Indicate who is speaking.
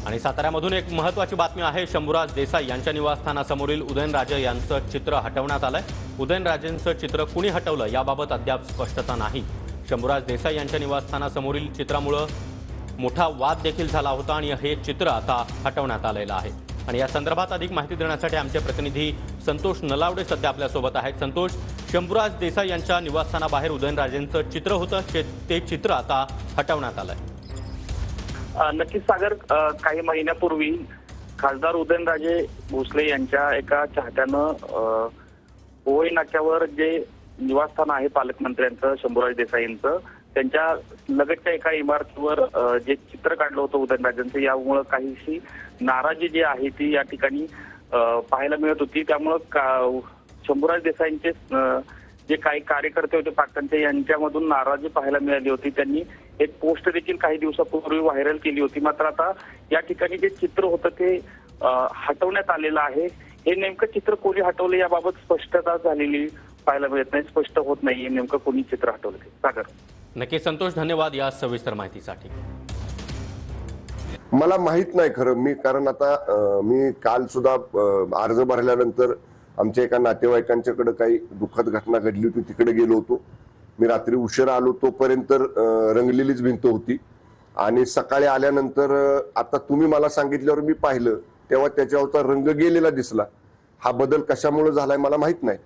Speaker 1: आणि साताऱ्यामधून एक महत्त्वाची बातमी आहे। शंभूराज देसाई यांच्या निवासस्थानासमोरील उदयनराजे यांचं चित्र हटवण्यात आलंय। उदयनराजेंचं चित्र कुणी हटवलं याबाबत अद्याप स्पष्टता नाही। शंभूराज देसाई यांच्या निवासस्थानासमोरील चित्रामुळे मोठा वाद देखील झाला होता आणि हे चित्र आता हटवण्यात आलेलं आहे। आणि या संदर्भात अधिक माहिती देण्यासाठी आमचे प्रतिनिधी संतोष नलावडे सध्या आपल्या सोबत आहेत। संतोष, शंभूराज देसाई यांच्या निवासस्थानाबाहेर उदयनराजेंचं चित्र होतं, ते चित्र आता हटवण्यात आलंय।
Speaker 2: नक्कीच सागर, काही महिन्यापूर्वी खासदार उदयनराजे भोसले यांच्या एका चाहत्यानं ओवई नाक्यावर जे निवासस्थान आहे पालकमंत्र्यांचं शंभूराज देसाईंचं, त्यांच्या लगतच्या एका इमारतीवर जे चित्र काढलं होतं उदयनराजेंचं, यामुळे काहीशी नाराजी जी आहे ती या ठिकाणी पाहायला मिळत होती। त्यामुळे शंभूराज देसाईंचे जे काही कार्यकर्ते होते पाटणचे, यांच्यामधून नाराजी पाहायला मिळाली होती। त्यांनी एक पोस्ट देखील काही दिवसापूर्वी व्हायरल केली होती। मात्र आता या ठिकाणी जे चित्र होतं ते हटवण्यात आलेलं आहे। हे नेमकं चित्र कोणी हटवलं याबाबत स्पष्टता झालेली पाहायला मिळत नाही, स्पष्ट होत नाहीये नेमकं कोणी चित्र हटवलं ते। सागर,
Speaker 1: नक्की संतोष, धन्यवाद या सविस्तर माहितीसाठी।
Speaker 3: मला माहित नाही खरं, कारण आता मी काल सुद्धा अर्ज भरल्यानंतर आमच्या एका नातेवाईकांच्याकडे काही दुःखद घटना घडली होती, तिकडे गेलो होतो। मी रात्री उशिरा आलो, तोपर्यंत रंगलेलीच भिंत होती। आणि सकाळी आल्यानंतर आता तुम्ही मला सांगितल्यावर मी पाहिलं, तेव्हा त्याच्यावरचा रंग गेलेला दिसला। हा बदल कशामुळे झालाय मला माहित नाही।